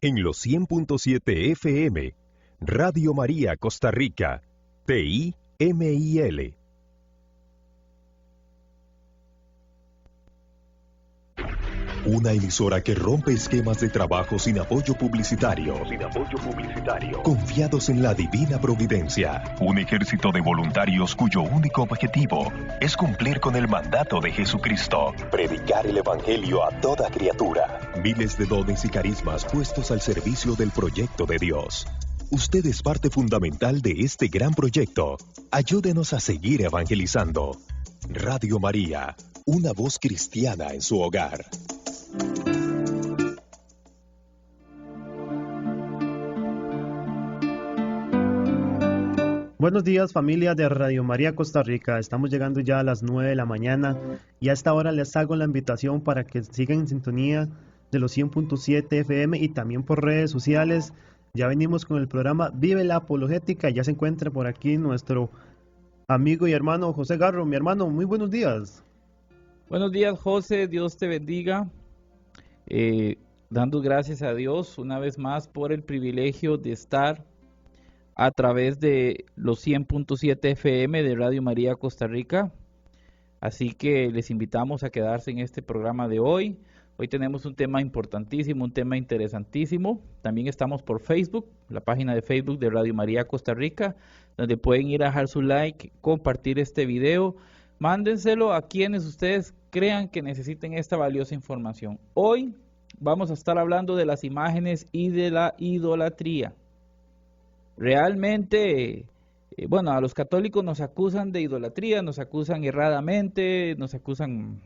en los 100.7 FM, Radio María Costa Rica, TIMIL. Una emisora que rompe esquemas de trabajo sin apoyo publicitario. Confiados en la divina providencia. Un ejército de voluntarios cuyo único objetivo es cumplir con el mandato de Jesucristo. Predicar el evangelio a toda criatura. Miles de dones y carismas puestos al servicio del proyecto de Dios. Usted es parte fundamental de este gran proyecto. Ayúdenos a seguir evangelizando. Radio María, una voz cristiana en su hogar. Buenos días, familia de Radio María Costa Rica. Estamos llegando ya a las 9 de la mañana y a esta hora les hago la invitación para que sigan en sintonía de los 100.7 FM y también por redes sociales. Ya venimos con el programa Vive la Apologética. Ya se encuentra por aquí nuestro amigo y hermano José Garro. Mi hermano, muy buenos días. Buenos días, José. Dios te bendiga. Dando gracias a Dios una vez más por el privilegio de estar a través de los 100.7 FM de Radio María Costa Rica. Así que les invitamos a quedarse en este programa de hoy. Hoy tenemos un tema importantísimo, un tema interesantísimo. También estamos por Facebook, la página de Facebook de Radio María Costa Rica, donde pueden ir a dejar su like, compartir este video. Mándenselo a quienes ustedes crean que necesiten esta valiosa información. Hoy vamos a estar hablando de las imágenes y de la idolatría. Realmente, a los católicos nos acusan de idolatría, nos acusan erradamente, nos acusan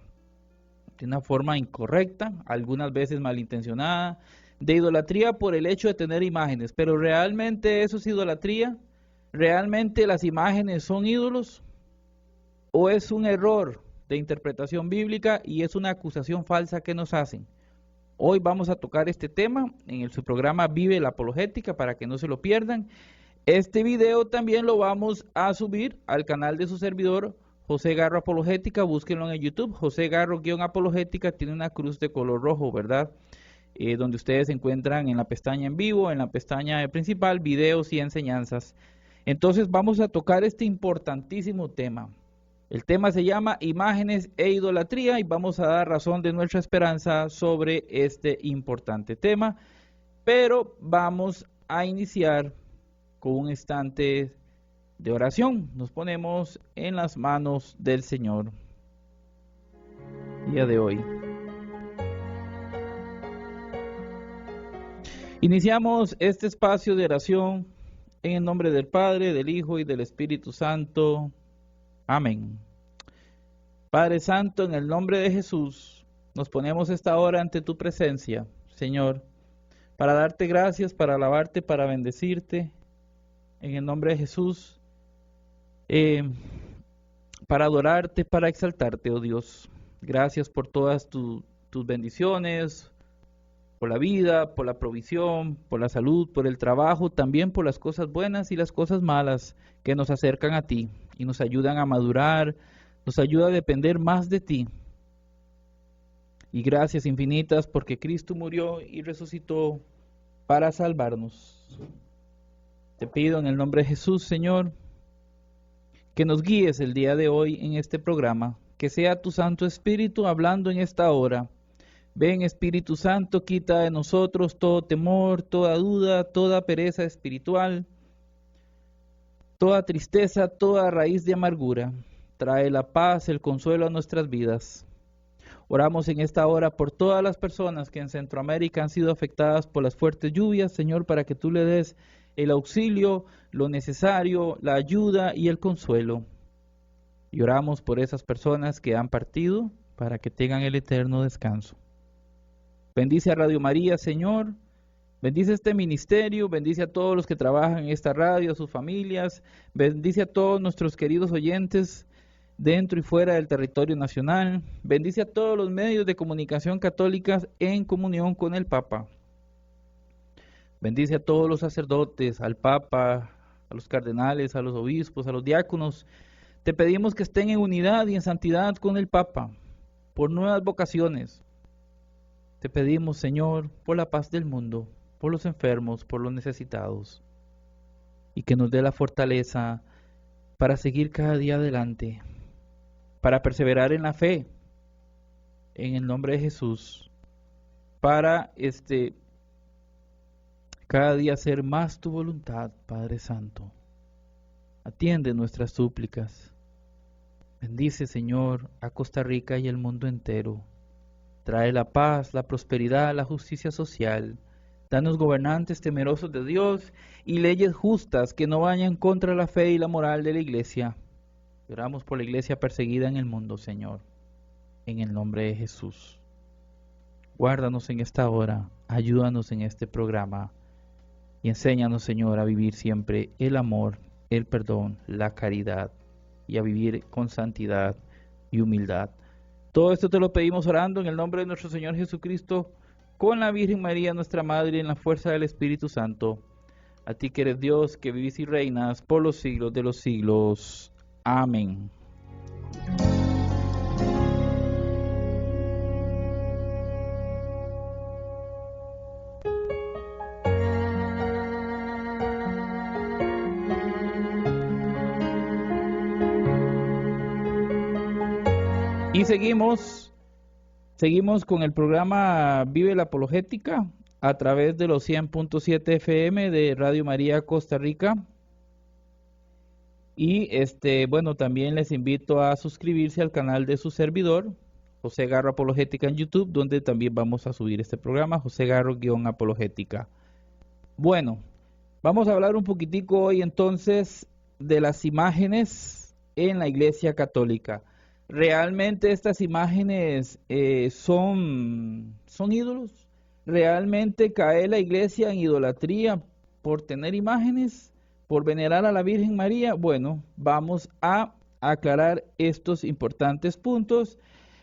de una forma incorrecta, algunas veces malintencionada, de idolatría por el hecho de tener imágenes. Pero ¿realmente eso es idolatría? ¿Realmente las imágenes son ídolos? ¿O es un error de interpretación bíblica y es una acusación falsa que nos hacen? Hoy vamos a tocar este tema en su programa Vive la Apologética para que no se lo pierdan. Este video también lo vamos a subir al canal de su servidor José Garro Apologética. Búsquenlo en YouTube. José Garro-Apologética tiene una cruz de color rojo, ¿verdad? Donde ustedes se encuentran en la pestaña en vivo, en la pestaña principal, videos y enseñanzas. Entonces vamos a tocar este importantísimo tema. El tema se llama Imágenes e Idolatría y vamos a dar razón de nuestra esperanza sobre este importante tema. Pero vamos a iniciar con un instante de oración. Nos ponemos en las manos del Señor. Día de hoy. Iniciamos este espacio de oración en el nombre del Padre, del Hijo y del Espíritu Santo. Amén. Padre Santo, en el nombre de Jesús, nos ponemos esta hora ante tu presencia, Señor, para darte gracias, para alabarte, para bendecirte, en el nombre de Jesús, para adorarte, para exaltarte, oh Dios. Gracias por todas tus bendiciones, por la vida, por la provisión, por la salud, por el trabajo, también por las cosas buenas y las cosas malas que nos acercan a ti y nos ayudan a madurar, nos ayuda a depender más de ti. Y gracias infinitas porque Cristo murió y resucitó para salvarnos. Te pido en el nombre de Jesús, Señor, que nos guíes el día de hoy en este programa, que sea tu Santo Espíritu hablando en esta hora. Ven, Espíritu Santo, quita de nosotros todo temor, toda duda, toda pereza espiritual, toda tristeza, toda raíz de amargura. Trae la paz, el consuelo a nuestras vidas. Oramos en esta hora por todas las personas que en Centroamérica han sido afectadas por las fuertes lluvias, Señor, para que tú le des el auxilio, lo necesario, la ayuda y el consuelo. Y oramos por esas personas que han partido para que tengan el eterno descanso. Bendice a Radio María, Señor. Bendice este ministerio, bendice a todos los que trabajan en esta radio, a sus familias. Bendice a todos nuestros queridos oyentes dentro y fuera del territorio nacional. Bendice a todos los medios de comunicación católicas en comunión con el Papa. Bendice a todos los sacerdotes, al Papa, a los cardenales, a los obispos, a los diáconos. Te pedimos que estén en unidad y en santidad con el Papa, por nuevas vocaciones. Te pedimos, Señor, por la paz del mundo, por los enfermos, por los necesitados, y que nos dé la fortaleza para seguir cada día adelante, para perseverar en la fe, en el nombre de Jesús, para cada día hacer más tu voluntad, Padre Santo. Atiende nuestras súplicas. Bendice, Señor, a Costa Rica y el mundo entero. Trae la paz, la prosperidad, la justicia social. Danos gobernantes temerosos de Dios y leyes justas que no vayan contra la fe y la moral de la Iglesia. Oramos por la Iglesia perseguida en el mundo, Señor, en el nombre de Jesús. Guárdanos en esta hora, ayúdanos en este programa y enséñanos, Señor, a vivir siempre el amor, el perdón, la caridad y a vivir con santidad y humildad. Todo esto te lo pedimos orando en el nombre de nuestro Señor Jesucristo, con la Virgen María, nuestra Madre, y en la fuerza del Espíritu Santo. A ti que eres Dios, que vivís y reinas por los siglos de los siglos. Amén. Y seguimos con el programa Vive la Apologética a través de los 100.7 FM de Radio María Costa Rica. Y bueno, también les invito a suscribirse al canal de su servidor, José Garro Apologética en YouTube, donde también vamos a subir este programa, José Garro-Apologética. Bueno, vamos a hablar un poquitico hoy entonces de las imágenes en la Iglesia Católica. ¿Realmente estas imágenes son ídolos? ¿Realmente cae la Iglesia en idolatría por tener imágenes, por venerar a la Virgen María? Bueno, vamos a aclarar estos importantes puntos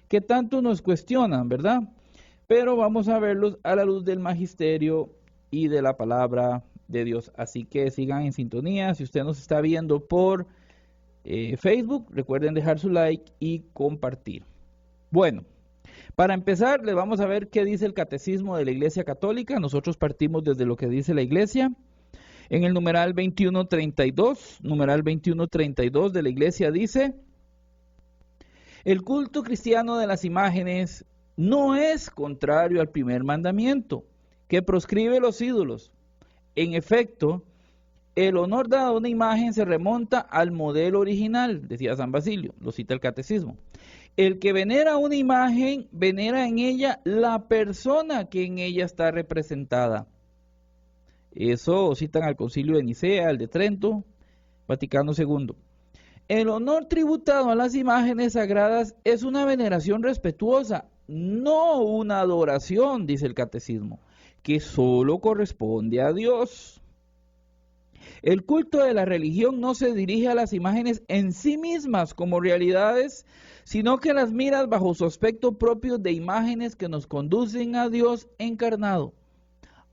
que tanto nos cuestionan, ¿verdad? Pero vamos a verlos a la luz del magisterio y de la palabra de Dios. Así que sigan en sintonía. Si usted nos está viendo por Facebook, recuerden dejar su like y compartir. Bueno, para empezar, les vamos a ver qué dice el Catecismo de la Iglesia Católica. Nosotros partimos desde lo que dice la Iglesia. En el numeral 2132 de la Iglesia dice: el culto cristiano de las imágenes no es contrario al primer mandamiento, que proscribe los ídolos. En efecto, el honor dado a una imagen se remonta al modelo original, decía San Basilio, lo cita el Catecismo. El que venera una imagen, venera en ella la persona que en ella está representada. Eso citan al Concilio de Nicea, el de Trento, Vaticano II. El honor tributado a las imágenes sagradas es una veneración respetuosa, no una adoración, dice el Catecismo, que solo corresponde a Dios. El culto de la religión no se dirige a las imágenes en sí mismas como realidades, sino que las mira bajo su aspecto propio de imágenes que nos conducen a Dios encarnado.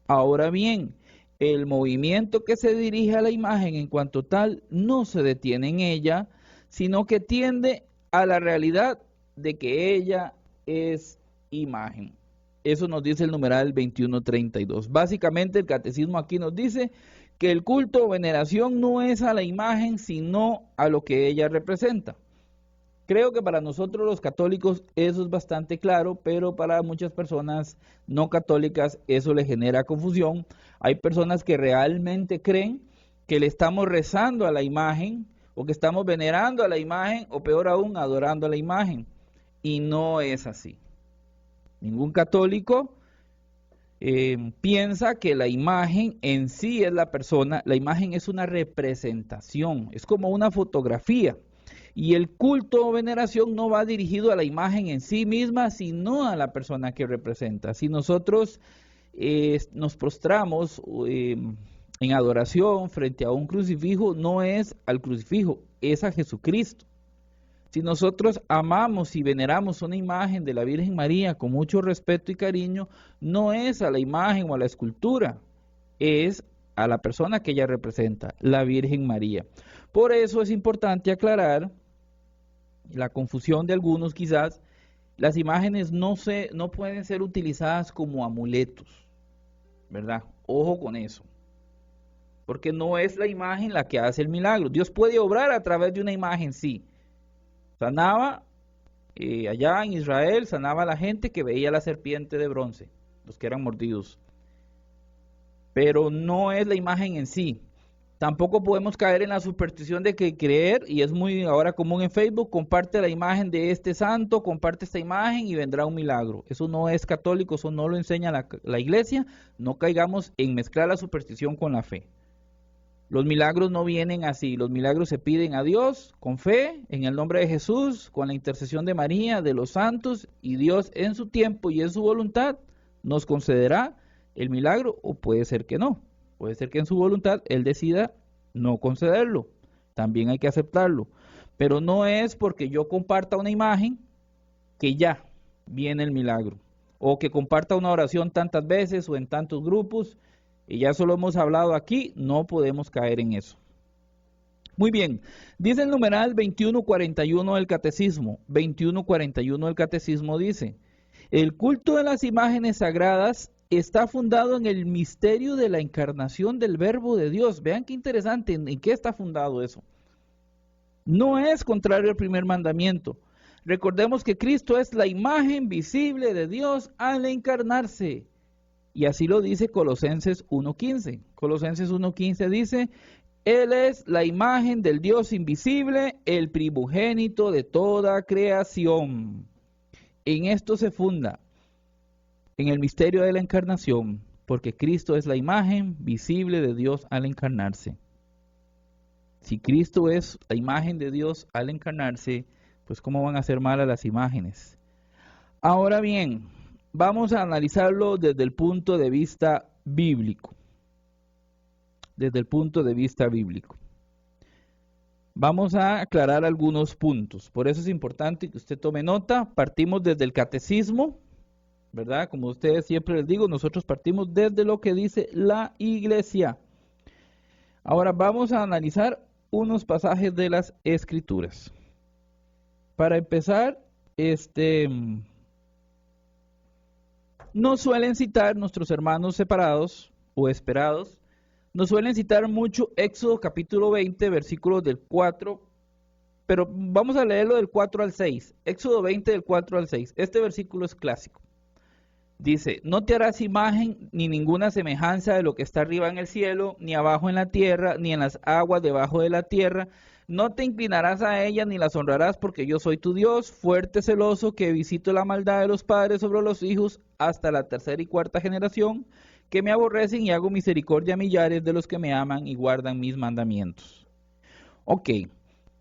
Ahora bien, el movimiento que se dirige a la imagen en cuanto tal no se detiene en ella, sino que tiende a la realidad de que ella es imagen. Eso nos dice el numeral 2132. Básicamente el Catecismo aquí nos dice que el culto o veneración no es a la imagen, sino a lo que ella representa. Creo que para nosotros los católicos eso es bastante claro, pero para muchas personas no católicas eso le genera confusión. Hay personas que realmente creen que le estamos rezando a la imagen, o que estamos venerando a la imagen, o peor aún, adorando a la imagen. Y no es así. Ningún católico piensa que la imagen en sí es la persona. La imagen es una representación, es como una fotografía. Y el culto o veneración no va dirigido a la imagen en sí misma, sino a la persona que representa. Si nosotros nos prostramos en adoración frente a un crucifijo, no es al crucifijo, es a Jesucristo. Si nosotros amamos y veneramos una imagen de la Virgen María con mucho respeto y cariño, no es a la imagen o a la escultura, es a la persona que ella representa, la Virgen María. Por eso es importante aclarar la confusión de algunos quizás. Las imágenes no pueden ser utilizadas como amuletos. ¿verdad? Ojo con eso. Porque no es la imagen la que hace el milagro. Dios puede obrar a través de una imagen, sí. Sanaba allá en Israel, sanaba a la gente que veía la serpiente de bronce, los que eran mordidos. Pero no es la imagen en sí. Tampoco podemos caer en la superstición de que creer, y es muy ahora común en Facebook, comparte la imagen de este santo, comparte esta imagen y vendrá un milagro. Eso no es católico, eso no lo enseña la iglesia. No caigamos en mezclar la superstición con la fe. Los milagros no vienen así, los milagros se piden a Dios con fe, en el nombre de Jesús, con la intercesión de María, de los santos, y Dios en su tiempo y en su voluntad nos concederá el milagro, o puede ser que no. Puede ser que en su voluntad Él decida no concederlo. También hay que aceptarlo. Pero no es porque yo comparta una imagen que ya viene el milagro. O que comparta una oración tantas veces o en tantos grupos. Y ya solo hemos hablado aquí, no podemos caer en eso. Muy bien, dice el numeral 2141 del Catecismo. 2141 del Catecismo dice: el culto de las imágenes sagradas está fundado en el misterio de la encarnación del Verbo de Dios. Vean qué interesante, ¿en qué está fundado eso? No es contrario al primer mandamiento. Recordemos que Cristo es la imagen visible de Dios al encarnarse. Y así lo dice Colosenses 1.15. Colosenses 1.15 dice: Él es la imagen del Dios invisible, el primogénito de toda creación. En esto se funda, en el misterio de la encarnación, porque Cristo es la imagen visible de Dios al encarnarse. Si Cristo es la imagen de Dios al encarnarse, pues ¿cómo van a ser malas las imágenes? Ahora bien, vamos a analizarlo desde el punto de vista bíblico. Desde el punto de vista bíblico. Vamos a aclarar algunos puntos. Por eso es importante que usted tome nota. Partimos desde el catecismo, ¿verdad? Como ustedes siempre les digo, nosotros partimos desde lo que dice la Iglesia. Ahora vamos a analizar unos pasajes de las Escrituras. Para empezar, nos suelen citar nuestros hermanos separados o esperados, nos suelen citar mucho Éxodo capítulo 20, versículos del 4, pero vamos a leerlo del 4 al 6. Éxodo 20 del 4 al 6. Este versículo es clásico. Dice: no te harás imagen ni ninguna semejanza de lo que está arriba en el cielo, ni abajo en la tierra, ni en las aguas debajo de la tierra. No te inclinarás a ellas ni las honrarás, porque yo soy tu Dios, fuerte, celoso, que visito la maldad de los padres sobre los hijos hasta la tercera y cuarta generación, que me aborrecen, y hago misericordia a millares de los que me aman y guardan mis mandamientos. Ok.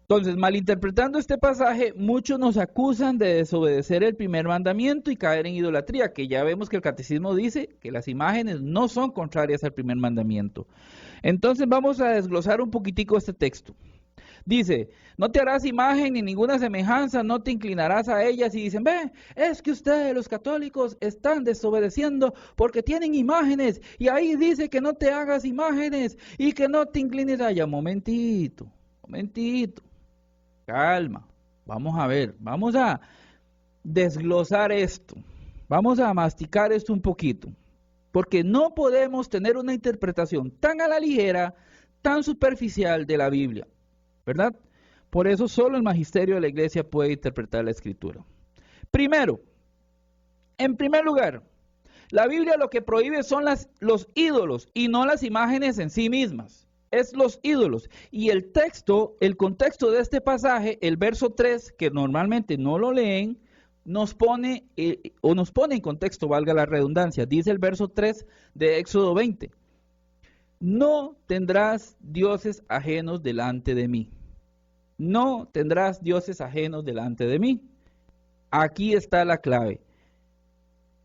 Entonces, malinterpretando este pasaje, muchos nos acusan de desobedecer el primer mandamiento y caer en idolatría, que ya vemos que el catecismo dice que las imágenes no son contrarias al primer mandamiento. Entonces vamos a desglosar un poquitico este texto. Dice: no te harás imagen ni ninguna semejanza, no te inclinarás a ellas. Y dicen: ve, es que ustedes los católicos están desobedeciendo porque tienen imágenes. Y ahí dice que no te hagas imágenes y que no te inclines a ellas. Momentito. Calma, vamos a ver, vamos a desglosar esto, vamos a masticar esto un poquito, porque no podemos tener una interpretación tan a la ligera, tan superficial de la Biblia, ¿verdad? Por eso solo el magisterio de la Iglesia puede interpretar la Escritura. Primero, en primer lugar, la Biblia lo que prohíbe son los ídolos y no las imágenes en sí mismas. Es los ídolos. Y el texto, el contexto de este pasaje, el verso 3, que normalmente no lo leen, nos pone en contexto, valga la redundancia. Dice el verso 3 de Éxodo 20: no tendrás dioses ajenos delante de mí. No tendrás dioses ajenos delante de mí. Aquí está la clave.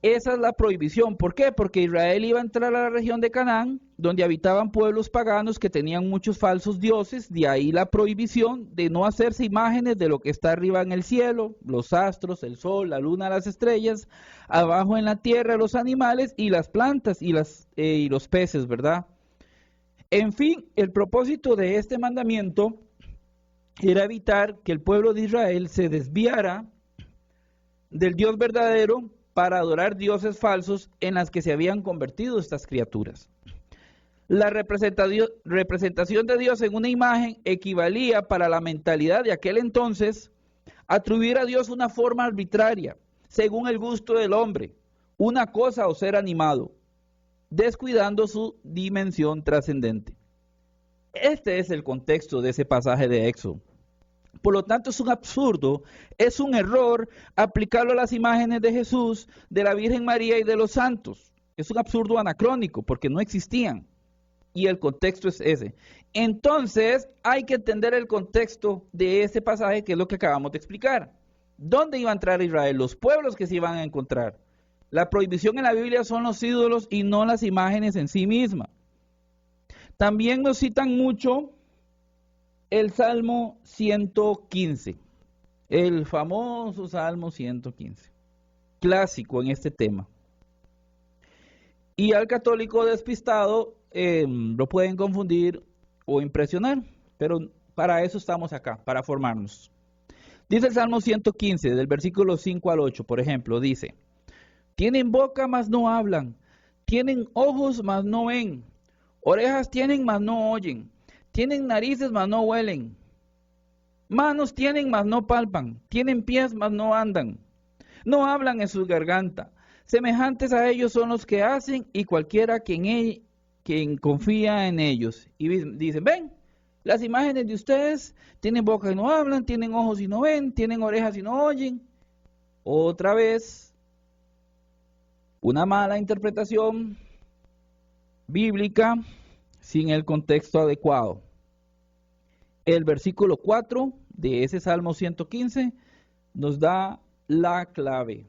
Esa es la prohibición. ¿Por qué? Porque Israel iba a entrar a la región de Canaán, donde habitaban pueblos paganos que tenían muchos falsos dioses. De ahí la prohibición de no hacerse imágenes de lo que está arriba en el cielo, los astros, el sol, la luna, las estrellas, abajo en la tierra, los animales y las plantas y los peces, ¿verdad? En fin, el propósito de este mandamiento era evitar que el pueblo de Israel se desviara del Dios verdadero para adorar dioses falsos en las que se habían convertido estas criaturas. La representación de Dios en una imagen equivalía para la mentalidad de aquel entonces a atribuir a Dios una forma arbitraria, según el gusto del hombre, una cosa o ser animado, descuidando su dimensión trascendente. Este es el contexto de ese pasaje de Éxodo. Por lo tanto, es un absurdo, es un error aplicarlo a las imágenes de Jesús, de la Virgen María y de los santos. Es un absurdo anacrónico porque no existían. Y el contexto es ese. Entonces, hay que entender el contexto de ese pasaje, que es lo que acabamos de explicar. ¿Dónde iba a entrar Israel? Los pueblos que se iban a encontrar. La prohibición en la Biblia son los ídolos y no las imágenes en sí mismas. También nos citan mucho el Salmo 115, el famoso Salmo 115, clásico en este tema. Y al católico despistado lo pueden confundir o impresionar, pero para eso estamos acá, para formarnos. Dice el Salmo 115, del versículo 5 al 8, por ejemplo, dice: tienen boca, mas no hablan, tienen ojos, mas no ven, orejas tienen, mas no oyen, tienen narices, mas no huelen, manos tienen, mas no palpan, tienen pies, mas no andan, no hablan en su garganta. Semejantes a ellos son los que hacen, y cualquiera quien confía en ellos. Y dicen: ven, las imágenes de ustedes tienen boca y no hablan, tienen ojos y no ven, tienen orejas y no oyen. Otra vez, una mala interpretación bíblica sin el contexto adecuado. El versículo 4 de ese Salmo 115 nos da la clave.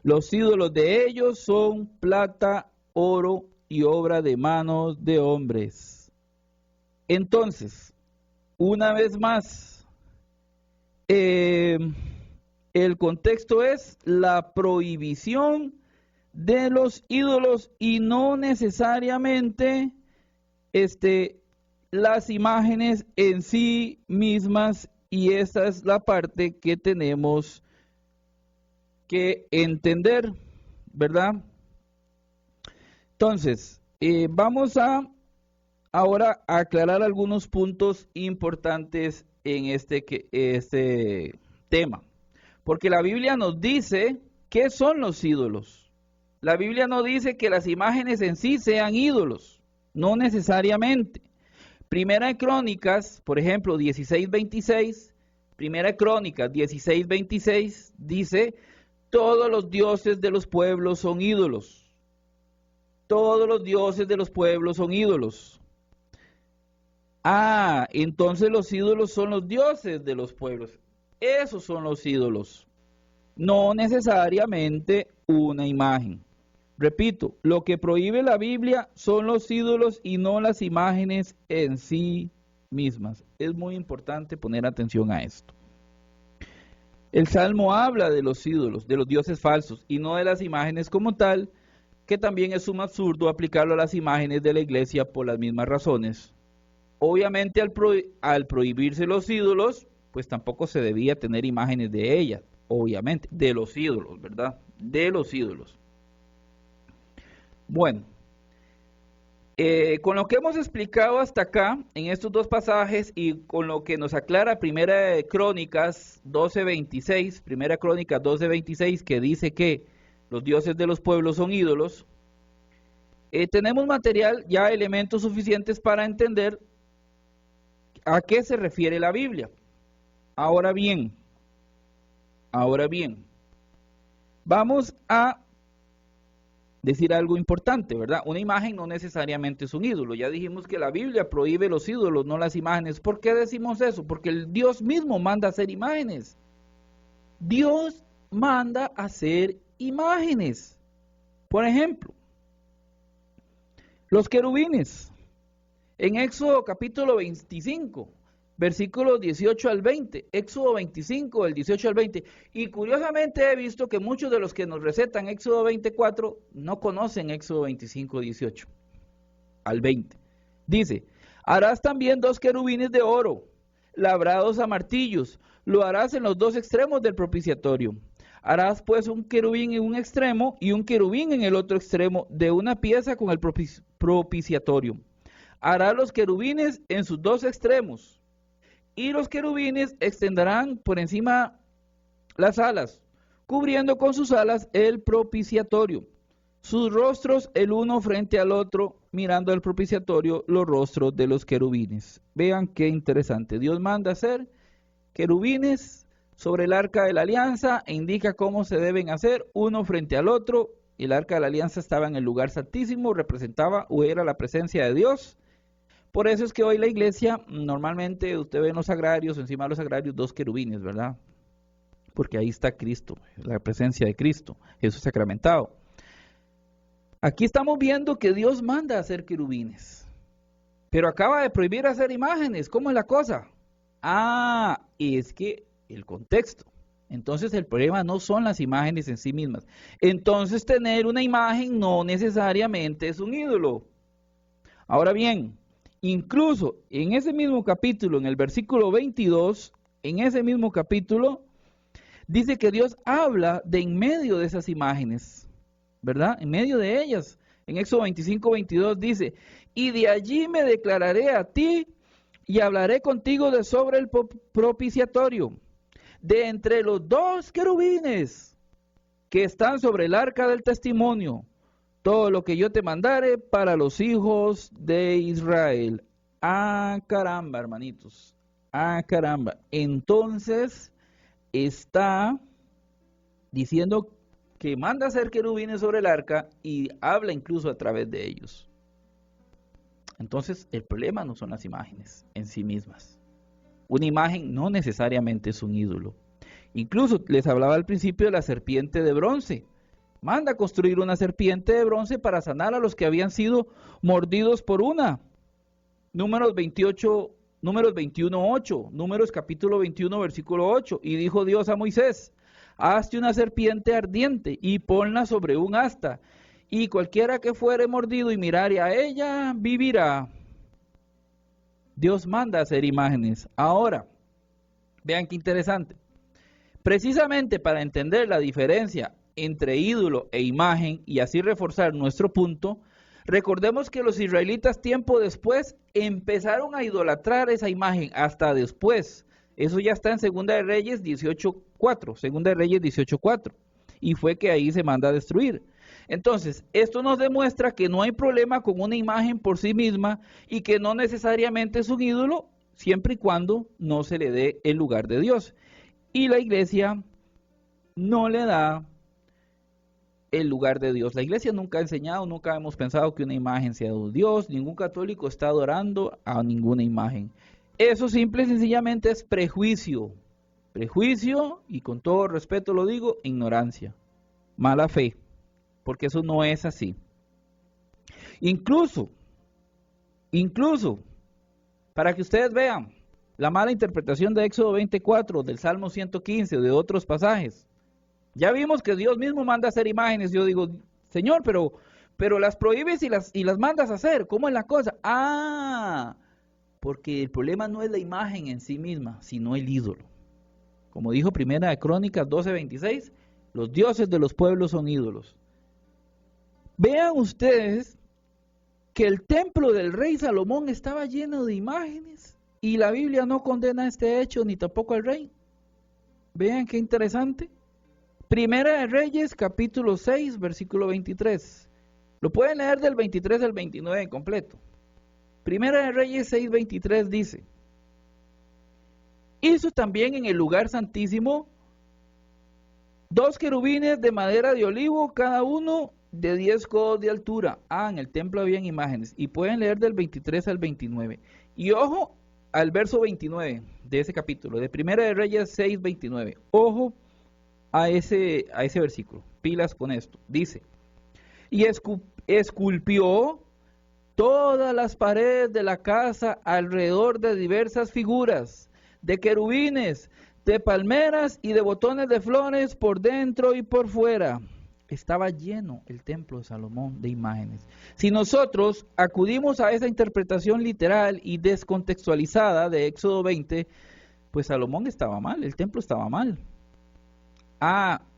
Los ídolos de ellos son plata, oro y obra de manos de hombres. Entonces, una vez más, el contexto es la prohibición de los ídolos y no necesariamente las imágenes en sí mismas, y esa es la parte que tenemos que entender, ¿verdad? Entonces, vamos ahora a aclarar algunos puntos importantes en este tema, porque la Biblia nos dice qué son los ídolos. La Biblia no dice que las imágenes en sí sean ídolos, no necesariamente. Primera de Crónicas, por ejemplo, 16:26, Primera de Crónicas 16:26 dice: todos los dioses de los pueblos son ídolos. Todos los dioses de los pueblos son ídolos. Ah, entonces los ídolos son los dioses de los pueblos. Esos son los ídolos. No necesariamente una imagen. Repito, lo que prohíbe la Biblia son los ídolos y no las imágenes en sí mismas. Es muy importante poner atención a esto. El Salmo habla de los ídolos, de los dioses falsos, y no de las imágenes como tal, que también es un absurdo aplicarlo a las imágenes de la iglesia por las mismas razones. Obviamente, al prohibirse los ídolos, pues tampoco se debía tener imágenes de ellas, obviamente, de los ídolos, ¿verdad? De los ídolos. Bueno, con lo que hemos explicado hasta acá, en estos dos pasajes, y con lo que nos aclara Primera Crónicas 12:26, Primera Crónicas 12:26, que dice que los dioses de los pueblos son ídolos, tenemos material, ya elementos suficientes para entender a qué se refiere la Biblia. Ahora bien, vamos a decir algo importante, ¿verdad? Una imagen no necesariamente es un ídolo. Ya dijimos que la Biblia prohíbe los ídolos, no las imágenes. ¿Por qué decimos eso? Porque el Dios mismo manda a hacer imágenes. Dios manda a hacer imágenes. Por ejemplo, los querubines. En Éxodo capítulo 25, versículos 18 al 20, Éxodo 25, del 18 al 20. Y curiosamente he visto que muchos de los que nos recetan Éxodo 24 no conocen Éxodo 25, 18 al 20. Dice: harás también 2 querubines de oro, labrados a martillos, lo harás en los 2 extremos del propiciatorio. Harás pues un querubín en un extremo y un querubín en el otro extremo de una pieza con el propiciatorio. Harás los querubines en sus dos extremos, y los querubines extenderán por encima las alas, cubriendo con sus alas el propiciatorio. Sus rostros el uno frente al otro, mirando al propiciatorio los rostros de los querubines. Vean qué interesante. Dios manda hacer querubines sobre el arca de la alianza e indica cómo se deben hacer uno frente al otro. El arca de la alianza estaba en el lugar santísimo, representaba o era la presencia de Dios. Por eso es que hoy la iglesia, normalmente usted ve en los sagrarios, encima de los sagrarios, dos querubines, ¿verdad? Porque ahí está Cristo, la presencia de Cristo, Jesús sacramentado. Aquí estamos viendo que Dios manda a hacer querubines, pero acaba de prohibir hacer imágenes. ¿Cómo es la cosa? Es que el contexto. Entonces el problema no son las imágenes en sí mismas. Entonces tener una imagen no necesariamente es un ídolo. Ahora bien, incluso en ese mismo capítulo, en el versículo 22, en ese mismo capítulo, dice que Dios habla de en medio de esas imágenes, ¿verdad? En medio de ellas. En Éxodo 25, 22 dice, y de allí me declararé a ti y hablaré contigo de sobre el propiciatorio, de entre los dos querubines que están sobre el arca del testimonio, todo lo que yo te mandare para los hijos de Israel. Caramba, hermanitos. Caramba. Entonces está diciendo que manda a hacer querubines sobre el arca y habla incluso a través de ellos. Entonces el problema no son las imágenes en sí mismas. Una imagen no necesariamente es un ídolo. Incluso les hablaba al principio de la serpiente de bronce. Manda a construir una serpiente de bronce para sanar a los que habían sido mordidos por una. Números 21:8, Números capítulo 21, versículo 8. Y dijo Dios a Moisés, hazte una serpiente ardiente y ponla sobre un asta, y cualquiera que fuere mordido y mirare a ella, vivirá. Dios manda a hacer imágenes. Ahora, vean qué interesante. Precisamente para entender la diferencia entre ídolo e imagen y así reforzar nuestro punto, recordemos que los israelitas tiempo después empezaron a idolatrar esa imagen hasta después. Eso ya está en Segunda de Reyes 18:4, Segunda de Reyes 18:4, y fue que ahí se manda a destruir. Entonces, esto nos demuestra que no hay problema con una imagen por sí misma y que no necesariamente es un ídolo siempre y cuando no se le dé el lugar de Dios. Y la iglesia no le da el lugar de Dios. La iglesia nunca ha enseñado, nunca hemos pensado que una imagen sea un Dios. Ningún católico está adorando a ninguna imagen. Eso simple y sencillamente es prejuicio. Prejuicio, y con todo respeto lo digo, ignorancia, mala fe, porque eso no es así. Incluso, para que ustedes vean la mala interpretación de Éxodo 24, del Salmo 115 o de otros pasajes. Ya vimos que Dios mismo manda a hacer imágenes. Yo digo, Señor, pero las prohíbes y las mandas a hacer. ¿Cómo es la cosa? Porque el problema no es la imagen en sí misma, sino el ídolo. Como dijo Primera de Crónicas 12:26, los dioses de los pueblos son ídolos. Vean ustedes que el templo del rey Salomón estaba lleno de imágenes y la Biblia no condena este hecho ni tampoco al rey. Vean qué interesante. Primera de Reyes, capítulo 6, versículo 23. Lo pueden leer del 23 al 29 en completo. Primera de Reyes 6, 23 dice: hizo también en el lugar santísimo 2 querubines de madera de olivo, cada uno de 10 codos de altura. En el templo habían imágenes. Y pueden leer del 23 al 29. Y ojo al verso 29 de ese capítulo, de Primera de Reyes 6, 29. Ojo a ese versículo, pilas con esto. Dice, y esculpió todas las paredes de la casa alrededor de diversas figuras, de querubines, de palmeras y de botones de flores por dentro y por fuera. Estaba lleno el templo de Salomón de imágenes. Si nosotros acudimos a esa interpretación literal y descontextualizada de Éxodo 20, pues Salomón estaba mal, el templo estaba mal.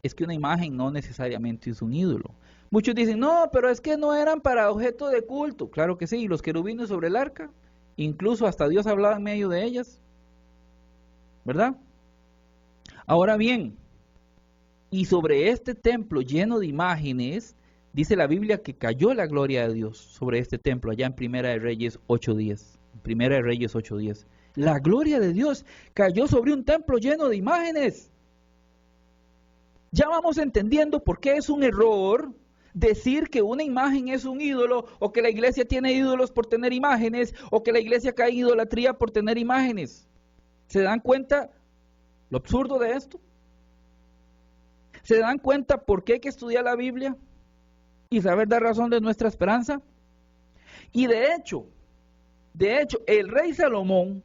es que una imagen no necesariamente es un ídolo. Muchos dicen, no, pero es que no eran para objeto de culto. Claro que sí, y los querubines sobre el arca, incluso hasta Dios hablaba en medio de ellas, ¿verdad? Ahora bien, y sobre este templo lleno de imágenes, dice la Biblia que cayó la gloria de Dios sobre este templo, allá en Primera de Reyes 8:10. Primera de Reyes 8:10. La gloria de Dios cayó sobre un templo lleno de imágenes. Ya vamos entendiendo por qué es un error decir que una imagen es un ídolo, o que la iglesia tiene ídolos por tener imágenes, o que la iglesia cae en idolatría por tener imágenes. ¿Se dan cuenta lo absurdo de esto? ¿Se dan cuenta por qué hay que estudiar la Biblia y saber dar razón de nuestra esperanza? Y de hecho, el rey Salomón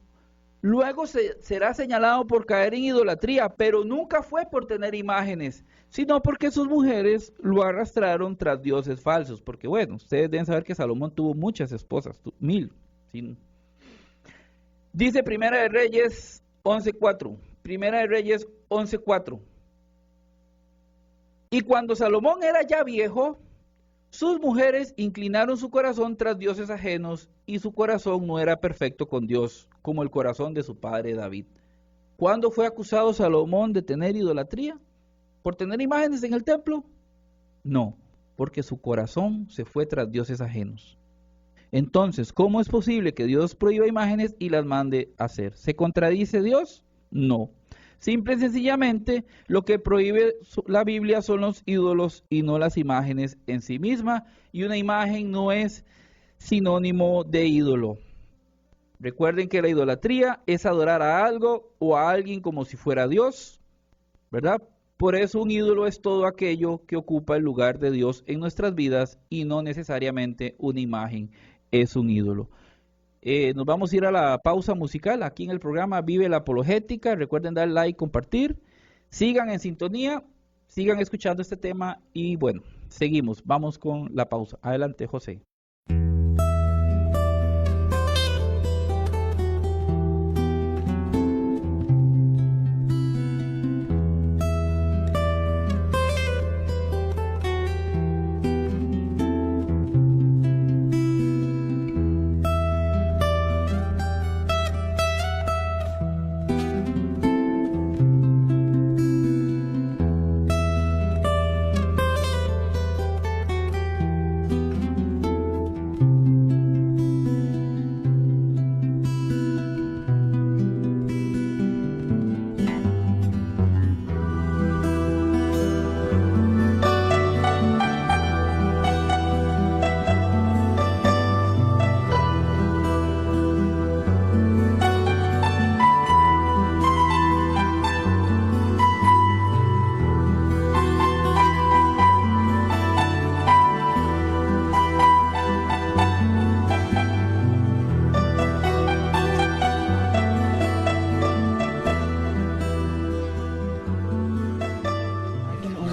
luego será señalado por caer en idolatría, pero nunca fue por tener imágenes, sino porque sus mujeres lo arrastraron tras dioses falsos. Porque bueno, ustedes deben saber que Salomón tuvo muchas esposas, 1000. ¿Sí? Dice Primera de Reyes 11:4. Primera de Reyes 11:4. Y cuando Salomón era ya viejo, sus mujeres inclinaron su corazón tras dioses ajenos, y su corazón no era perfecto con Dios, como el corazón de su padre David. ¿Cuándo fue acusado Salomón de tener idolatría? ¿Por tener imágenes en el templo? No, porque su corazón se fue tras dioses ajenos. Entonces, ¿cómo es posible que Dios prohíba imágenes y las mande a hacer? ¿Se contradice Dios? No. Simple y sencillamente, lo que prohíbe la Biblia son los ídolos y no las imágenes en sí misma, y una imagen no es sinónimo de ídolo. Recuerden que la idolatría es adorar a algo o a alguien como si fuera Dios, ¿verdad? Por eso un ídolo es todo aquello que ocupa el lugar de Dios en nuestras vidas, y no necesariamente una imagen es un ídolo. Nos vamos a ir a la pausa musical aquí en el programa Vive la Apologética. Recuerden dar like, compartir, sigan en sintonía, sigan escuchando este tema y bueno, seguimos, vamos con la pausa. Adelante, José.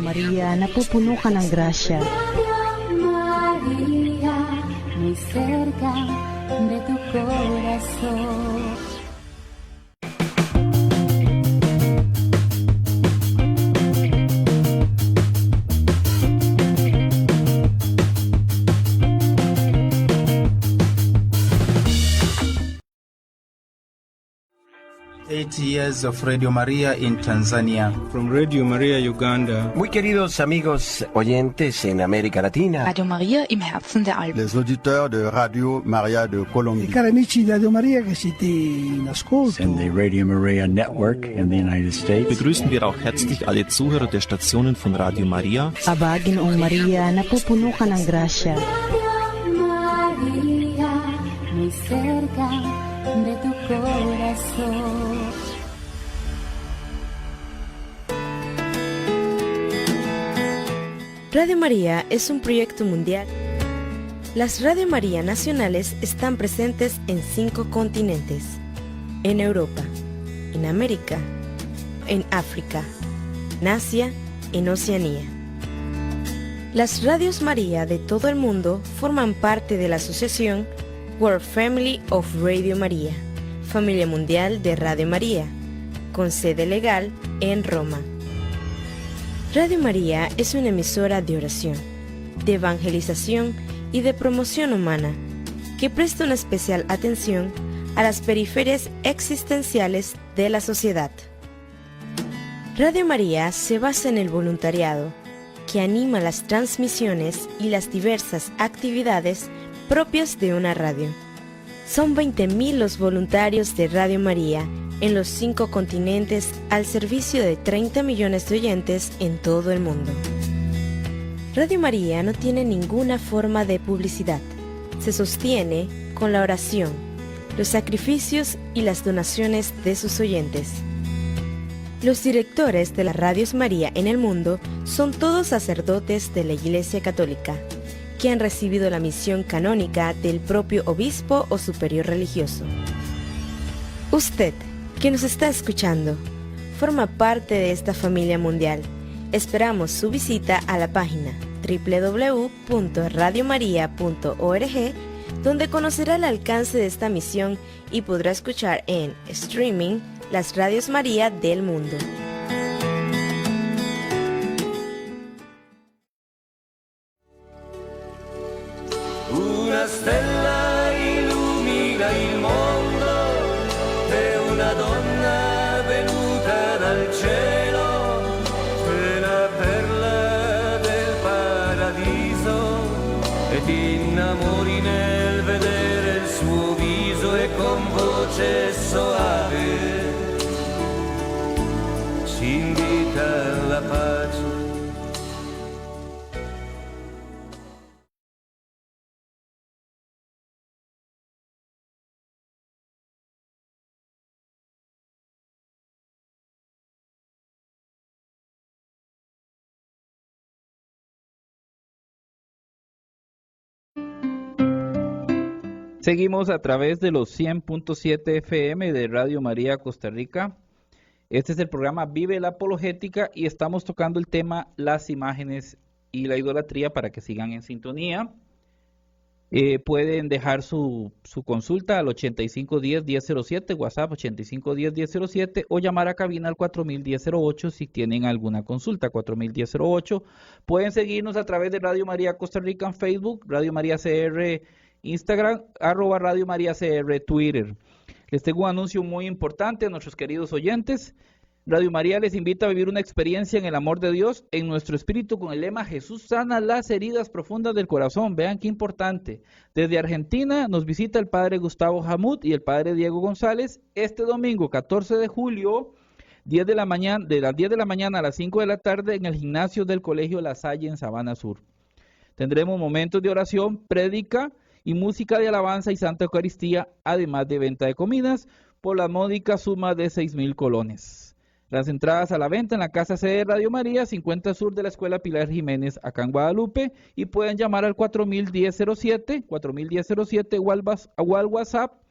Maria, napupuno ka ng grasya. Maria, muy cerca de tu corazón. Years of Radio Maria in Tanzania. From Radio Maria Uganda. Muy queridos amigos oyentes en América Latina. Radio Maria im Herzen der Alpen. Les auditeurs de Radio Maria de Colombie. I cari amici di Radio Maria che siete in ascolto. And the Radio Maria Network in the United States. Begrüßen wir auch herzlich alle Zuhörer der Stationen von Radio Maria. Aba, Ginoong Maria, napupuno ka ng grasya. Radio Maria, muy cerca de tu corazón. Radio María es un proyecto mundial. Las Radio María nacionales están presentes en 5 continentes: en Europa, en América, en África, en Asia, en Oceanía. Las Radios María de todo el mundo forman parte de la asociación World Family of Radio María, familia mundial de Radio María, con sede legal en Roma. Radio María es una emisora de oración, de evangelización y de promoción humana, que presta una especial atención a las periferias existenciales de la sociedad. Radio María se basa en el voluntariado, que anima las transmisiones y las diversas actividades propias de una radio. Son 20.000 los voluntarios de Radio María en los 5 continentes al servicio de 30 millones de oyentes en todo el mundo. Radio María no tiene ninguna forma de publicidad. Se sostiene con la oración, los sacrificios y las donaciones de sus oyentes. Los directores de las Radios María en el mundo son todos sacerdotes de la Iglesia Católica, que han recibido la misión canónica del propio obispo o superior religioso. Usted, que nos está escuchando, forma parte de esta familia mundial. Esperamos su visita a la página www.radiomaria.org, donde conocerá el alcance de esta misión y podrá escuchar en streaming las Radios María del mundo. Una stella illumina il mondo, è una donna venuta dal cielo, è la perla del paradiso, e ti innamori nel vedere il suo viso e con voce soave ci invita alla pace. Seguimos a través de los 100.7 FM de Radio María Costa Rica. Este es el programa Vive la Apologética y estamos tocando el tema las imágenes y la idolatría para que sigan en sintonía. Pueden dejar su consulta al 8510-1007, WhatsApp 8510-1007 o llamar a cabina al 4010-08 si tienen alguna consulta, 4010-08. Pueden seguirnos a través de Radio María Costa Rica en Facebook, Radio María CR Instagram, @Radio María CR Twitter. Les tengo un anuncio muy importante a nuestros queridos oyentes. Radio María les invita a vivir una experiencia en el amor de Dios en nuestro espíritu con el lema Jesús sana las heridas profundas del corazón. Vean qué importante. Desde Argentina nos visita el padre Gustavo Jamut y el padre Diego González este domingo 14 de julio, de las 10 de la mañana a las 5 de la tarde en el gimnasio del Colegio La Salle en Sabana Sur. Tendremos momentos de oración, prédica y música de alabanza y Santa Eucaristía, además de venta de comidas por la módica suma de 6,000 colones. Las entradas a la venta en la casa sede de Radio María, 50 Sur de la Escuela Pilar Jiménez, acá en Guadalupe, y pueden llamar al 4010-07 o al WhatsApp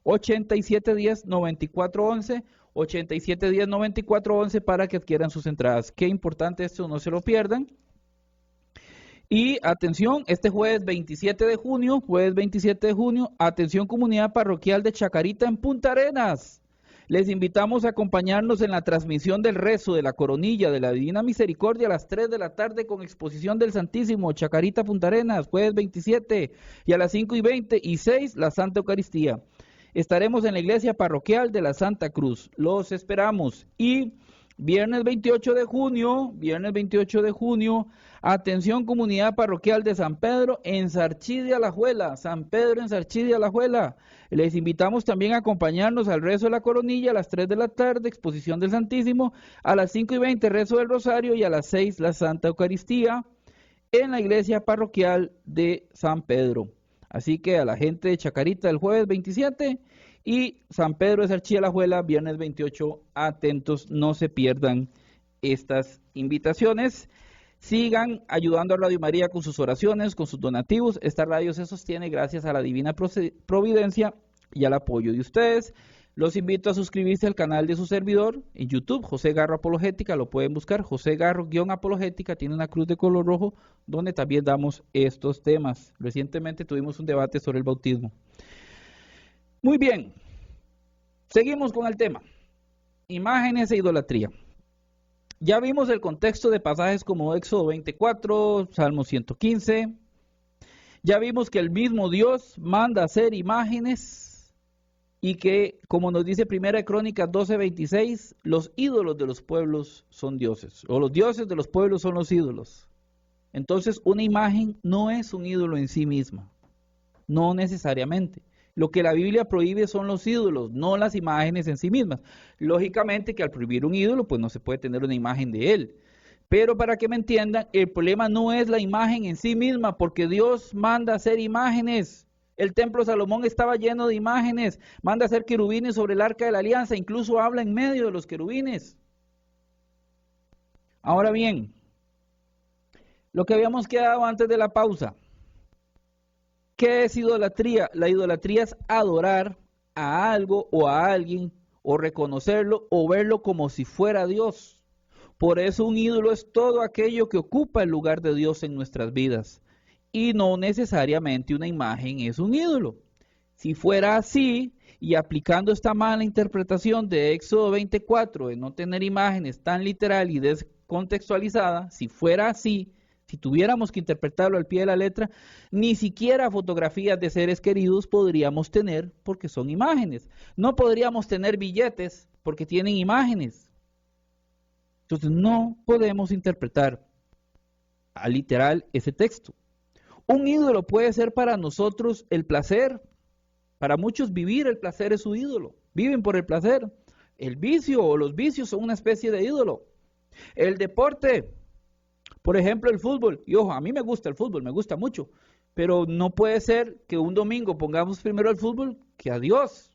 8710-9411, 8710-9411 para que adquieran sus entradas. Qué importante esto, no se lo pierdan. Y atención, este jueves 27 de junio, atención comunidad parroquial de Chacarita en Punta Arenas. Les invitamos a acompañarnos en la transmisión del rezo de la coronilla de la Divina Misericordia a las 3 de la tarde con exposición del Santísimo, Chacarita, Punta Arenas, jueves 27, y a las 5:20 y 6 la Santa Eucaristía. Estaremos en la iglesia parroquial de la Santa Cruz. Los esperamos. Y viernes 28 de junio, atención comunidad parroquial de San Pedro en Sarchí de Alajuela, Les invitamos también a acompañarnos al rezo de la coronilla a las 3 de la tarde, exposición del Santísimo, a las 5:20 rezo del Rosario y a las 6 la Santa Eucaristía en la iglesia parroquial de San Pedro. Así que a la gente de Chacarita el jueves 27 y San Pedro de Sarchí de Alajuela viernes 28, atentos, no se pierdan estas invitaciones. Sigan ayudando a Radio María con sus oraciones, con sus donativos. Esta radio se sostiene gracias a la divina providencia y al apoyo de ustedes. Los invito a suscribirse al canal de su servidor en YouTube, José Garro Apologética. Lo pueden buscar, José Garro-Apologética. Tiene una cruz de color rojo donde también damos estos temas. Recientemente tuvimos un debate sobre el bautismo. Muy bien, seguimos con el tema. Imágenes e idolatría. Ya vimos el contexto de pasajes como Éxodo 24, Salmo 115. Ya vimos que el mismo Dios manda hacer imágenes y que, como nos dice 1 Crónicas 12:26, los ídolos de los pueblos son dioses, o los dioses de los pueblos son los ídolos. Entonces, una imagen no es un ídolo en sí misma, no necesariamente. Lo que la Biblia prohíbe son los ídolos, no las imágenes en sí mismas. Lógicamente que al prohibir un ídolo, pues no se puede tener una imagen de él. Pero para que me entiendan, el problema no es la imagen en sí misma, porque Dios manda hacer imágenes. El templo de Salomón estaba lleno de imágenes, manda hacer querubines sobre el arca de la alianza, incluso habla en medio de los querubines. Ahora bien, lo que habíamos quedado antes de la pausa. ¿Qué es idolatría? La idolatría es adorar a algo o a alguien, o reconocerlo o verlo como si fuera Dios. Por eso un ídolo es todo aquello que ocupa el lugar de Dios en nuestras vidas. Y no necesariamente una imagen es un ídolo. Si fuera así, y aplicando esta mala interpretación de Éxodo 24, de no tener imágenes tan literal y descontextualizada, si fuera así, si tuviéramos que interpretarlo al pie de la letra, ni siquiera fotografías de seres queridos podríamos tener porque son imágenes. No podríamos tener billetes porque tienen imágenes. Entonces no podemos interpretar a literal ese texto. Un ídolo puede ser para nosotros el placer. Para muchos vivir el placer es su ídolo. Viven por el placer. El vicio o los vicios son una especie de ídolo. El deporte. Por ejemplo, el fútbol, y ojo, a mí me gusta el fútbol, me gusta mucho, pero no puede ser que un domingo pongamos primero el fútbol que a Dios.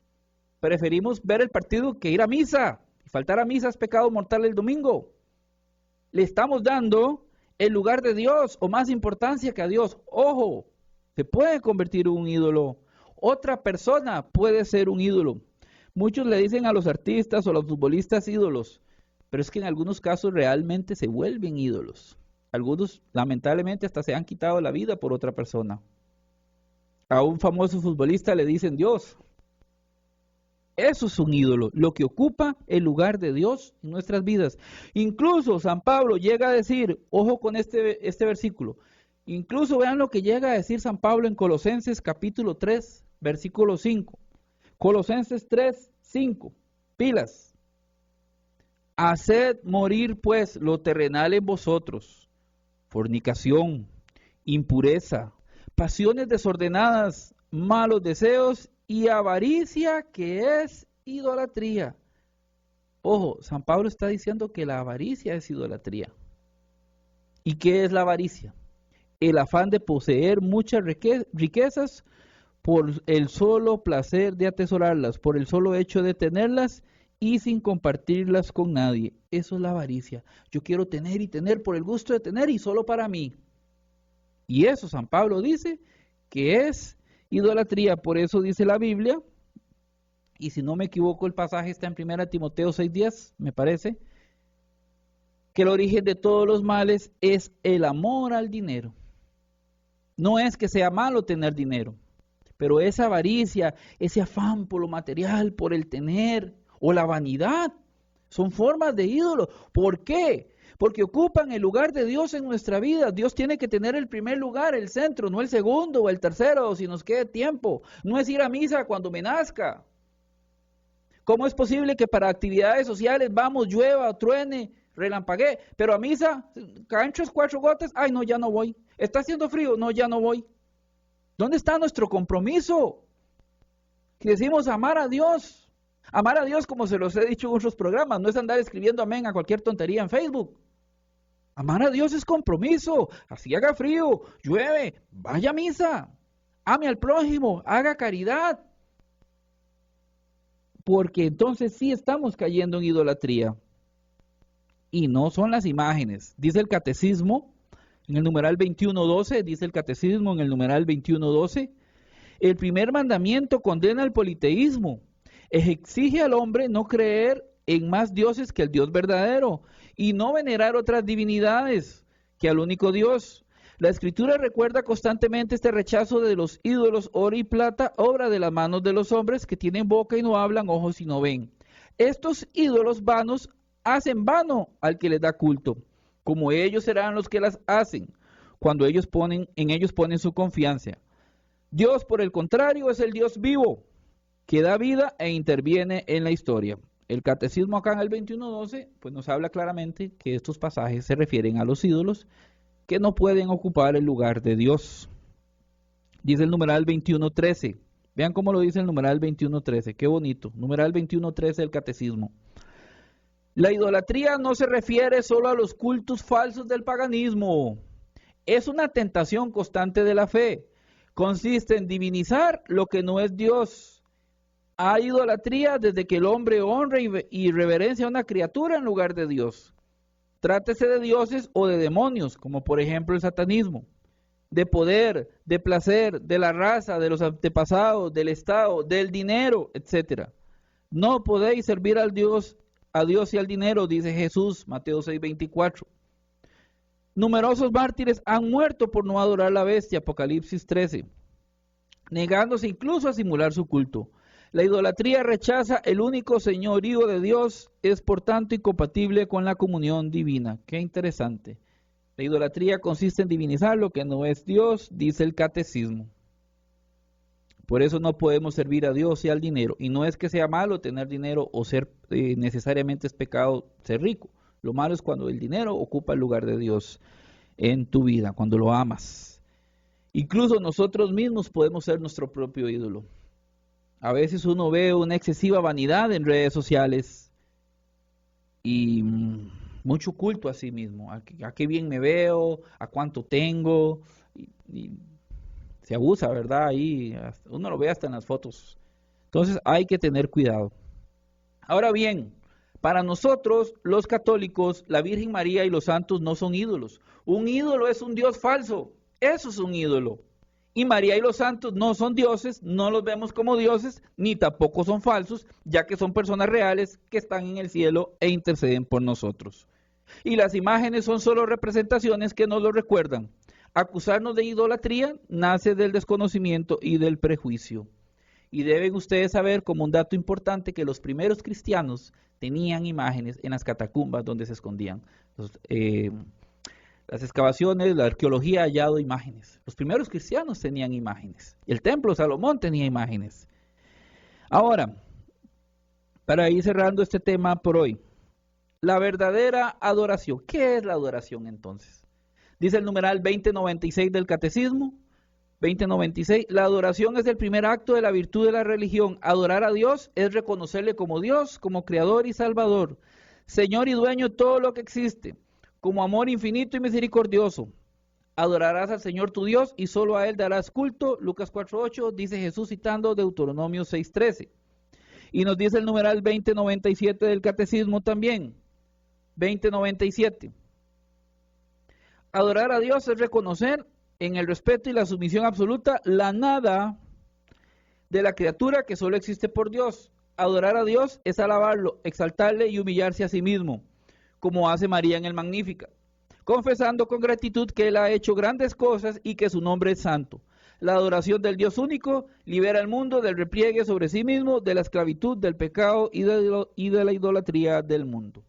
Preferimos ver el partido que ir a misa, y faltar a misa es pecado mortal el domingo. Le estamos dando el lugar de Dios o más importancia que a Dios. Ojo, se puede convertir en un ídolo. Otra persona puede ser un ídolo. Muchos le dicen a los artistas o a los futbolistas ídolos, pero es que en algunos casos realmente se vuelven ídolos. Algunos, lamentablemente, hasta se han quitado la vida por otra persona. A un famoso futbolista le dicen Dios. Eso es un ídolo, lo que ocupa el lugar de Dios en nuestras vidas. Incluso San Pablo llega a decir, ojo con este versículo, incluso vean lo que llega a decir San Pablo en Colosenses capítulo 3, versículo 5. Colosenses 3, 5, pilas. Haced morir pues lo terrenal en vosotros, fornicación, impureza, pasiones desordenadas, malos deseos y avaricia, que es idolatría. Ojo, San Pablo está diciendo que la avaricia es idolatría. ¿Y qué es la avaricia? El afán de poseer muchas riquezas por el solo placer de atesorarlas, por el solo hecho de tenerlas y sin compartirlas con nadie. Eso es la avaricia. Yo quiero tener y tener por el gusto de tener y solo para mí. Y eso San Pablo dice que es idolatría. Por eso dice la Biblia, y si no me equivoco el pasaje está en 1 Timoteo 6:10, me parece, que el origen de todos los males es el amor al dinero. No es que sea malo tener dinero, pero esa avaricia, ese afán por lo material, por el tener, o la vanidad, son formas de ídolo. ¿Por qué? Porque ocupan el lugar de Dios en nuestra vida. Dios tiene que tener el primer lugar, el centro, no el segundo o el tercero, si nos quede tiempo. No es ir a misa cuando me nazca. ¿Cómo es posible que para actividades sociales vamos, llueva, truene, relampaguee, pero a misa caen 3, 4 gotas? Ay, no, ya no voy. ¿Está haciendo frío? No, ya no voy. ¿Dónde está nuestro compromiso? Que decimos amar a Dios. Amar a Dios, como se los he dicho en otros programas, no es andar escribiendo amén a cualquier tontería en Facebook. Amar a Dios es compromiso. Así haga frío, llueve, vaya a misa. Ame al prójimo, haga caridad. Porque entonces sí estamos cayendo en idolatría. Y no son las imágenes. Dice el catecismo, en el numeral 21.12, dice el catecismo en el numeral 21.12, el primer mandamiento condena el politeísmo. Exige al hombre no creer en más dioses que el Dios verdadero y no venerar otras divinidades que al único Dios. La Escritura recuerda constantemente este rechazo de los ídolos oro y plata, obra de las manos de los hombres que tienen boca y no hablan, ojos y no ven. Estos ídolos vanos hace en vano al que les da culto, como ellos serán los que las hacen, cuando en ellos ponen su confianza. Dios, por el contrario, es el Dios vivo, que da vida e interviene en la historia. El catecismo acá en el 21.12 pues nos habla claramente que estos pasajes se refieren a los ídolos que no pueden ocupar el lugar de Dios. Dice el numeral 21.13. Vean cómo lo dice el numeral 21.13. Qué bonito. Numeral 21.13 del catecismo. La idolatría no se refiere solo a los cultos falsos del paganismo. Es una tentación constante de la fe. Consiste en divinizar lo que no es Dios. Hay idolatría desde que el hombre honra y reverencia a una criatura en lugar de Dios. Trátese de dioses o de demonios, como por ejemplo el satanismo. De poder, de placer, de la raza, de los antepasados, del Estado, del dinero, etc. No podéis servir a Dios y al dinero, dice Jesús, Mateo 6:24. Numerosos mártires han muerto por no adorar la bestia, Apocalipsis 13, negándose incluso a simular su culto. La idolatría rechaza el único señorío de Dios, es por tanto incompatible con la comunión divina. Qué interesante. La idolatría consiste en divinizar lo que no es Dios, dice el catecismo. Por eso no podemos servir a Dios y al dinero. Y no es que sea malo tener dinero o ser necesariamente es pecado ser rico. Lo malo es cuando el dinero ocupa el lugar de Dios en tu vida, cuando lo amas. Incluso nosotros mismos podemos ser nuestro propio ídolo. A veces uno ve una excesiva vanidad en redes sociales y mucho culto a sí mismo, a qué bien me veo, a cuánto tengo, y se abusa, ¿verdad? Ahí uno lo ve hasta en las fotos. Entonces hay que tener cuidado. Ahora bien, para nosotros los católicos, la Virgen María y los santos no son ídolos. Un ídolo es un Dios falso, eso es un ídolo. Y María y los santos no son dioses, no los vemos como dioses, ni tampoco son falsos, ya que son personas reales que están en el cielo e interceden por nosotros. Y las imágenes son solo representaciones que nos lo recuerdan. Acusarnos de idolatría nace del desconocimiento y del prejuicio. Y deben ustedes saber como un dato importante que los primeros cristianos tenían imágenes en las catacumbas donde se escondían. Las excavaciones, la arqueología ha hallado imágenes. Los primeros cristianos tenían imágenes. El templo de Salomón tenía imágenes. Ahora, para ir cerrando este tema por hoy, la verdadera adoración. ¿Qué es la adoración entonces? Dice el numeral 2096 del Catecismo, 2096, la adoración es el primer acto de la virtud de la religión. Adorar a Dios es reconocerle como Dios, como Creador y Salvador, Señor y dueño de todo lo que existe, como amor infinito y misericordioso. Adorarás al Señor tu Dios y solo a Él darás culto. Lucas 4:8, dice Jesús citando Deuteronomio 6:13. Y nos dice el numeral 2097 del Catecismo también, 2097. Adorar a Dios es reconocer en el respeto y la sumisión absoluta la nada de la criatura que solo existe por Dios. Adorar a Dios es alabarlo, exaltarle y humillarse a sí mismo, como hace María en el Magnífica, confesando con gratitud que Él ha hecho grandes cosas y que su nombre es santo. La adoración del Dios único libera al mundo del repliegue sobre sí mismo, de la esclavitud, del pecado y de la idolatría del mundo.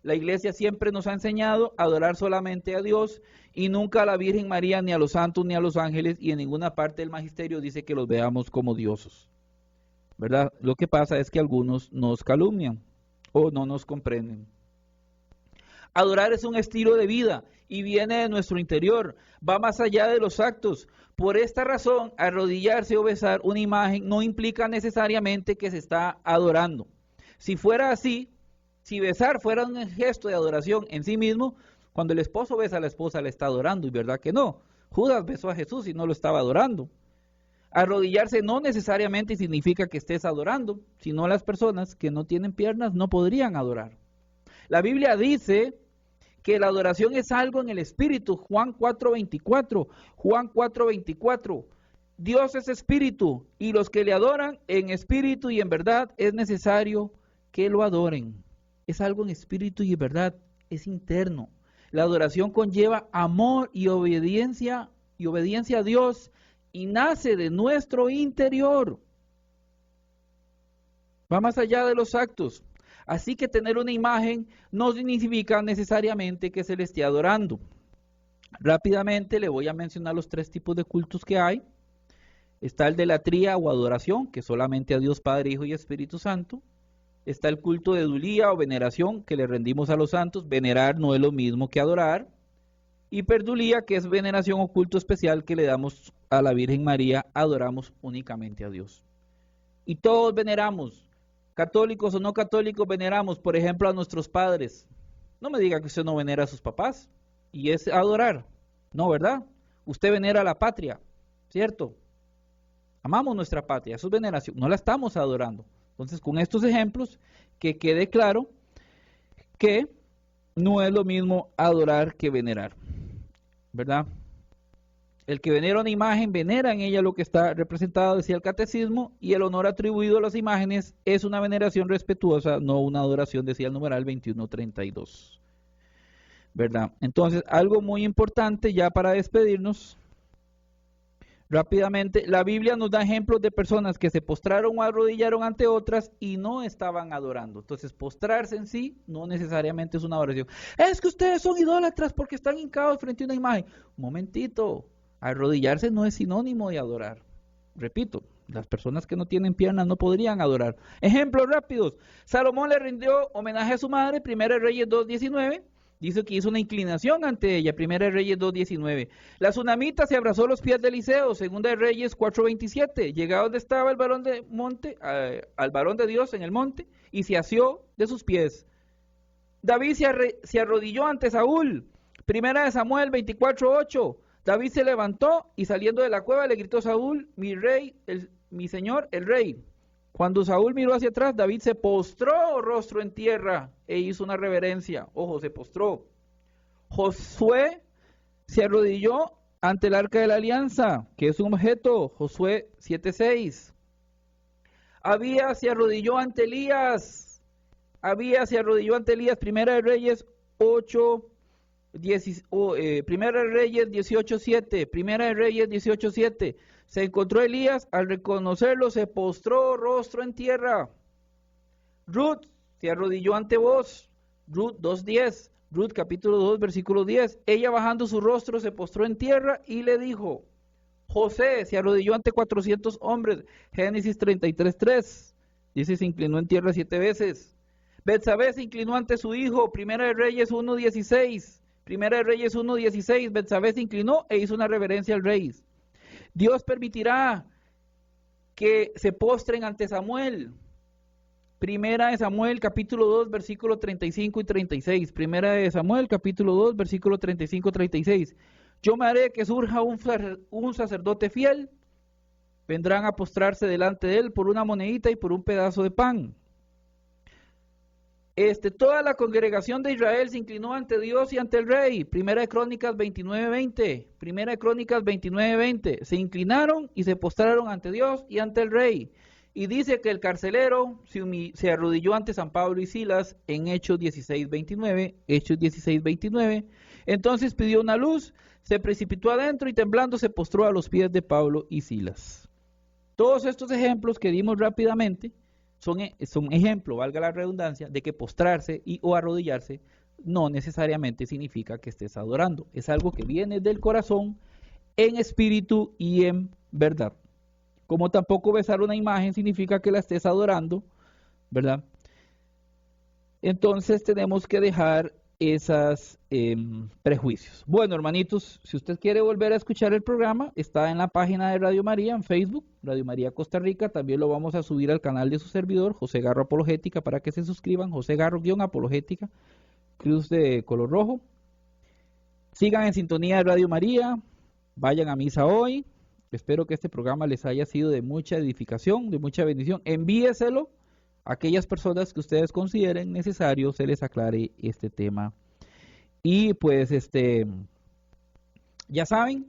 La Iglesia siempre nos ha enseñado a adorar solamente a Dios y nunca a la Virgen María, ni a los santos, ni a los ángeles, y en ninguna parte del magisterio dice que los veamos como dioses, ¿verdad? Lo que pasa es que algunos nos calumnian o no nos comprenden. Adorar es un estilo de vida y viene de nuestro interior, va más allá de los actos. Por esta razón, arrodillarse o besar una imagen no implica necesariamente que se está adorando. Si fuera así, si besar fuera un gesto de adoración en sí mismo, cuando el esposo besa a la esposa le está adorando, y verdad que no. Judas besó a Jesús y no lo estaba adorando. Arrodillarse no necesariamente significa que estés adorando, sino las personas que no tienen piernas no podrían adorar. La Biblia dice que la adoración es algo en el espíritu, Juan 4:24, Juan 4:24. Dios es espíritu y los que le adoran en espíritu y en verdad es necesario que lo adoren. Es algo en espíritu y en verdad, es interno. La adoración conlleva amor y obediencia a Dios y nace de nuestro interior. Va más allá de los actos. Así que tener una imagen no significa necesariamente que se le esté adorando. Rápidamente le voy a mencionar los 3 tipos de cultos que hay. Está el de latría o adoración, que solamente a Dios Padre, Hijo y Espíritu Santo. Está el culto de edulía o veneración, que le rendimos a los santos. Venerar no es lo mismo que adorar. Hiperdulía, que es veneración o culto especial que le damos a la Virgen María, adoramos únicamente a Dios. Y todos veneramos, católicos o no católicos, veneramos, por ejemplo, a nuestros padres. No me diga que usted no venera a sus papás, y es adorar, no, ¿verdad? Usted venera a la patria, ¿cierto? Amamos nuestra patria, eso es veneración, no la estamos adorando. Entonces, con estos ejemplos, que quede claro que no es lo mismo adorar que venerar, ¿verdad? El que venera una imagen, venera en ella lo que está representado, decía el catecismo, y el honor atribuido a las imágenes es una veneración respetuosa, no una adoración, decía el numeral 2132, ¿verdad? Entonces, algo muy importante ya para despedirnos, rápidamente, la Biblia nos da ejemplos de personas que se postraron o arrodillaron ante otras y no estaban adorando. Entonces, postrarse en sí no necesariamente es una adoración. Es que ustedes son idólatras porque están hincados frente a una imagen. Un momentito, arrodillarse no es sinónimo de adorar. Repito, las personas que no tienen piernas no podrían adorar. Ejemplos rápidos. Salomón le rindió homenaje a su madre, 1 Reyes 2:19. Dice que hizo una inclinación ante ella, 1 Reyes 2:19. La tsunamita se abrazó los pies de Eliseo, 2 Reyes 4:27. Llegado donde estaba el varón de monte, al varón de Dios en el monte, y se asió de sus pies. David se arrodilló ante Saúl, 1 Samuel 24:8. David se levantó y saliendo de la cueva le gritó a Saúl, mi rey, mi señor, el rey. Cuando Saúl miró hacia atrás, David se postró rostro en tierra e hizo una reverencia. Ojo, se postró. Josué se arrodilló ante el arca de la alianza, que es un objeto. Josué 7:6. Abías se arrodilló ante Elías. Abías se arrodilló ante Elías. 1 Reyes 18:7. 1 Reyes 18:7. Se encontró Elías, al reconocerlo se postró rostro en tierra. Ruth se arrodilló ante vos. Ruth 2:10. Ruth capítulo 2 versículo 10. Ella bajando su rostro se postró en tierra y le dijo. José se arrodilló ante 400 hombres. Génesis 33:3. Dice se inclinó en tierra 7 veces. Betsabé se inclinó ante su hijo. 1 Reyes 1:16. 1 Reyes 1:16. Betsabé se inclinó e hizo una reverencia al rey. Dios permitirá que se postren ante Samuel. 1 Samuel capítulo 2 versículo 35 y 36. 1 Samuel capítulo 2 versículo 35 y 36. Yo me haré que surja un sacerdote fiel. Vendrán a postrarse delante de él por una monedita y por un pedazo de pan. Toda la congregación de Israel se inclinó ante Dios y ante el rey. 1 Crónicas 29:20. 1 Crónicas 29:20. Se inclinaron y se postraron ante Dios y ante el rey. Y dice que el carcelero se arrodilló ante San Pablo y Silas en Hechos 16:29. Hechos 16:29. Entonces pidió una luz, se precipitó adentro y temblando se postró a los pies de Pablo y Silas. Todos estos ejemplos que dimos rápidamente son ejemplo, valga la redundancia, de que postrarse o arrodillarse no necesariamente significa que estés adorando. Es algo que viene del corazón, en espíritu y en verdad. Como tampoco besar una imagen significa que la estés adorando, ¿verdad? Entonces tenemos que dejar esos prejuicios. Bueno, hermanitos, si usted quiere volver a escuchar el programa, está en la página de Radio María en Facebook, Radio María Costa Rica. También lo vamos a subir al canal de su servidor, José Garro Apologética, para que se suscriban. José Garro-Apologética, cruz de color rojo. Sigan en sintonía de Radio María, vayan a misa hoy. Espero que este programa les haya sido de mucha edificación, de mucha bendición. Envíeselo a aquellas personas que ustedes consideren necesario se les aclare este tema. Y pues ya saben,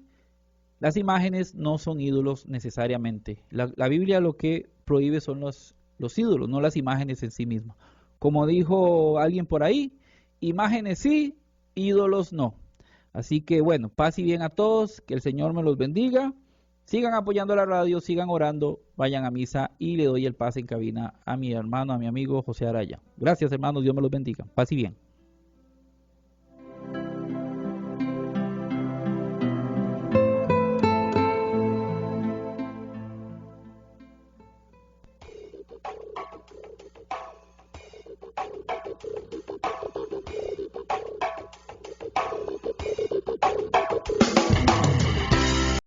las imágenes no son ídolos necesariamente. La Biblia lo que prohíbe son los ídolos, no las imágenes en sí mismas. Como dijo alguien por ahí, imágenes sí, ídolos no. Así que bueno, paz y bien a todos, que el Señor me los bendiga. Sigan apoyando la radio, sigan orando, vayan a misa y le doy el pase en cabina a mi hermano, a mi amigo José Araya. Gracias, hermanos, Dios me los bendiga. Paz y bien.